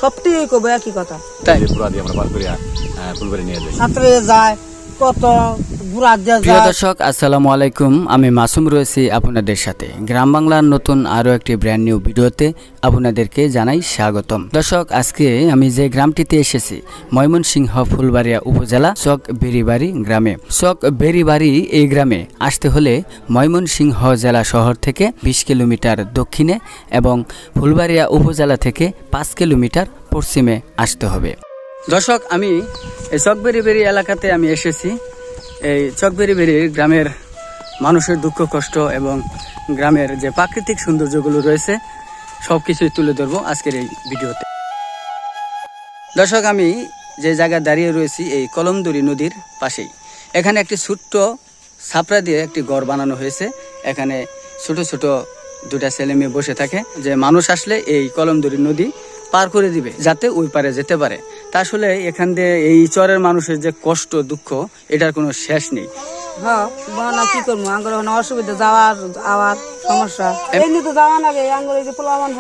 সবথেকে কবে একই কথা তাই ফুলবাড়ি নিয়ে যায় কত। প্রিয় দর্শক আসসালামু আলাইকুম, আমি মাসুম রয়েছি আপনাদের সাথে গ্রাম বাংলার নতুন আরো একটি ব্র্যান্ড নিউ ভিডিওতে আপনাদেরকে জানাই স্বাগতম। দর্শক আজকে আমি যে গ্রামটিতে এসেছি ময়মনসিংহ ফুলবাড়িয়া উপজেলা চক বেরিবাড়ি গ্রামে। চক বেরিবাড়ি এই গ্রামে আসতে হলে ময়মনসিংহ জেলা শহর থেকে 20 কিলোমিটার দক্ষিণে এবং ফুলবাড়িয়া উপজেলা থেকে 5 কিলোমিটার পশ্চিমে আসতে হবে। দর্শক আমি এই চক বেরিবাড়ি এলাকাতে আমি এসেছি। এই চক বেরিবাড়ি গ্রামের মানুষের দুঃখ কষ্ট এবং গ্রামের যে প্রাকৃতিক সৌন্দর্যগুলো রয়েছে সবকিছুই তুলে ধরবো আজকের এই ভিডিওতে। দর্শক আমি যে জায়গায় দাঁড়িয়ে রয়েছি এই কলমদুরি নদীর পাশেই। এখানে একটি ছোট্ট ছাপড়া দিয়ে একটি ঘর বানানো হয়েছে। এখানে ছোট ছোট দুটা ছেলে মেয়ে বসে থাকে, যে মানুষ আসলে এই কলমদুরি নদী পার করে দিবে যাতে ওই পারে যেতে পারে। তা আসলে এখান দিয়ে এই চরের মানুষের যে কষ্ট দুঃখ এটার কোনো শেষ নেই। হ্যাঁ কি করবো, আঙ্গুর অসুবিধা যাওয়ার আবার সমস্যা এমনি তো যাওয়া লাগে। আঙ্গুর যে পোলাবান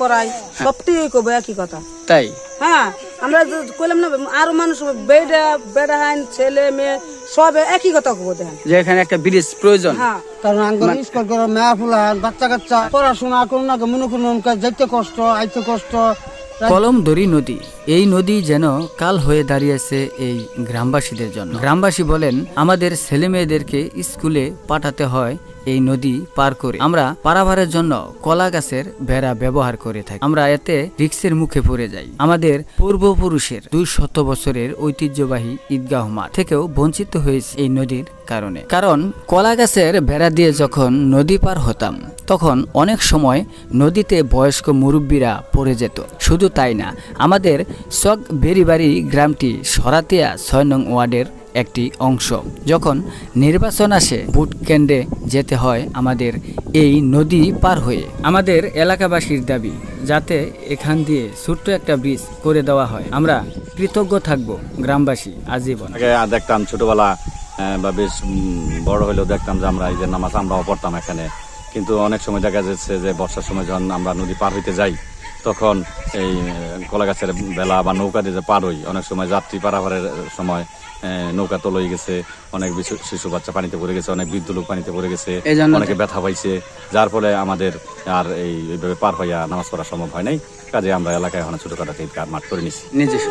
করাই সবথেকে কবে একই কথা তাই। হ্যাঁ আমরা কইলাম না আরো মানুষ বেডা বেডা হাইন ছেলে মেয়ে সব একই কথা কবো দেখেন যে এখানে একটা ব্রিজ প্রয়োজন। হ্যাঁ কারণ আঙ্গুর স্কুল করে মেয়া ফুলান বাচ্চা কাচ্চা পড়াশোনা করুন না মনে করুন যেতে কষ্ট আইতে কষ্ট। কলমদুরি নদী, এই নদী যেন কাল হয়ে দাঁড়িয়েছে এই গ্রামবাসীদের জন্য। গ্রামবাসী বলেন আমাদের ছেলে মেয়েদেরকে স্কুলে পাঠাতে হয় এই নদী পার করে। আমরা পারাভারের জন্য কলা গাছের বেড়া ব্যবহার করে থাকি। আমরা এতে রিক্সের মুখে পড়ে যাই। আমাদের পূর্বপুরুষের 200 বছরের ঐতিহ্যবাহী ঈদগাহ মাঠ থেকেও বঞ্চিত হয়েছে এই নদীর কারণে। কারণ কলা গাছের বেড়া দিয়ে যখন নদী পার হতাম তখন অনেক সময় নদীতে বয়স্ক মুরব্বীরা পড়ে যেত। শুধু তাই না, আমাদের চক বেরিবাড়ি গ্রামটি সরাতিয়া 6 নং ওয়ার্ডের একটি অংশ। যখন নির্বাচন আসে ভোট কেন্দ্রে যেতে হয় আমাদের এই নদী পার হয়ে। আমাদের এলাকাবাসীর দাবি যাতে এখান দিয়ে ছোট্ট একটা ব্রিজ করে দেওয়া হয়। আমরা কৃতজ্ঞ থাকব গ্রামবাসী আজীবন। দেখতাম ছোটবেলা বা বেশ বড় হলেও দেখতাম যে আমরা ঈদের নামাজ আমরাও পড়তাম এখানে। কিন্তু অনেক সময় দেখা যাচ্ছে যে বর্ষার সময় যখন আমরা নদী পার হইতে যাই তখন এই কলা গাছের বেলা বা নৌকা দিয়ে পার হই। অনেক সময় যাত্রী পারাপারের সময় নৌকা তলই গেছে, অনেক শিশু বাচ্চা পানিতে পড়ে গেছে, অনেক বৃদ্ধ লোক পানিতে পড়ে গেছে, অনেকে ব্যথা পাইছে, যার ফলে আমাদের আর এইভাবে পার হইয়া নামাজ পড়া সম্ভব হয় নাই। কাজে আমরা এলাকায় এখন ছোটখাটো ঈদগাহ মাঠ করে নিচ্ছি নিজস্ব।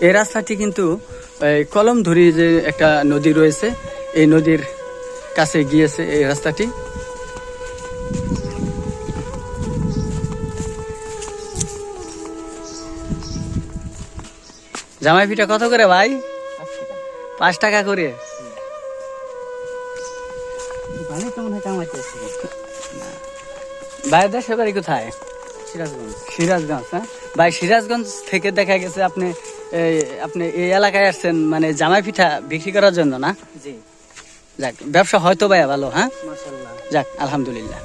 এই রাস্তাটি কিন্তু কলমধুরি যে একটা নদী রয়েছে এই নদীর কাছে গিয়েছে এই রাস্তাটি। জামাই পিঠা কত করে ভাই? 5 টাকা করে। ভাই দেশের বাড়ি কোথায়? সিরাজগঞ্জ। হ্যাঁ ভাই, সিরাজগঞ্জ থেকে দেখা গেছে আপনি এই এলাকায় আসছেন মানে জামাই পিঠা বিক্রি করার জন্য না? জি। যাক, ব্যবসা হয়তো ভাইয়া ভালো। হ্যাঁ মাশাআল্লাহ, যাক আলহামদুলিল্লাহ।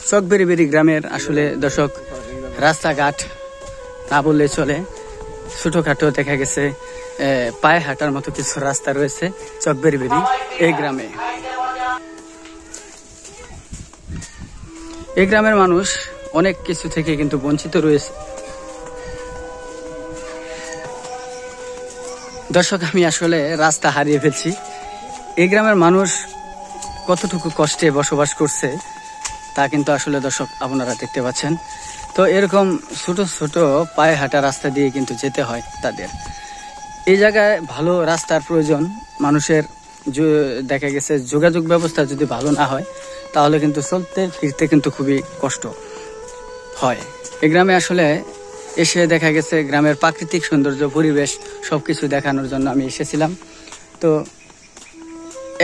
চক বেরিবাড়ি গ্রামের আসলে দর্শক রাস্তাঘাট না বললে চলে। ছোটখাটো দেখা গেছে পায়ে হাঁটার মতো কিছু রাস্তা রয়েছে চক বেরিবাড়ি এই গ্রামে। এই গ্রামের মানুষ অনেক কিছু থেকে কিন্তু বঞ্চিত রয়েছে। দর্শক আমি আসলে রাস্তা হারিয়ে ফেলছি। এই গ্রামের মানুষ কতটুকু কষ্টে বসবাস করছে তা কিন্তু আসলে দর্শক আপনারা দেখতে পাচ্ছেন। তো এরকম ছোট ছোট পায়ে হাঁটা রাস্তা দিয়ে কিন্তু যেতে হয় তাদের। এই জায়গায় ভালো রাস্তার প্রয়োজন। মানুষের দেখা গেছে যোগাযোগ ব্যবস্থা যদি ভালো না হয় তাহলে কিন্তু চলতে ফিরতে কিন্তু খুবই কষ্ট হয়। এই গ্রামে আসলে এসে দেখা গেছে গ্রামের প্রাকৃতিক সৌন্দর্য পরিবেশ সবকিছু দেখানোর জন্য আমি এসেছিলাম। তো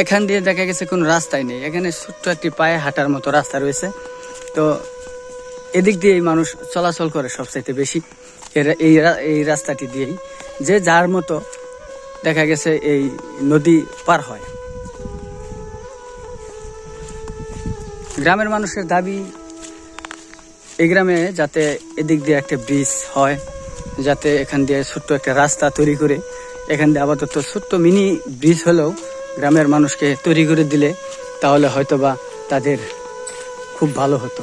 এখান দিয়ে দেখা গেছে কোনো রাস্তাই নেই। এখানে ছোট্ট একটি পায়ে হাঁটার মতো রাস্তা রয়েছে। তো এদিক দিয়েই মানুষ চলাচল করে সবচাইতে বেশি এই রাস্তাটি দিয়েই, যে যার মতো দেখা গেছে এই নদী পার হয়। গ্রামের মানুষের দাবি এই গ্রামে যাতে এদিক দিয়ে একটা ব্রিজ হয়, যাতে এখান দিয়ে ছোট্ট একটা রাস্তা তৈরি করে এখান দিয়ে আপাতত ছোট্ট মিনি ব্রিজ হলেও গ্রামের মানুষকে তৈরি করে দিলে তাহলে হয়তোবা তাদের খুব ভালো হতো।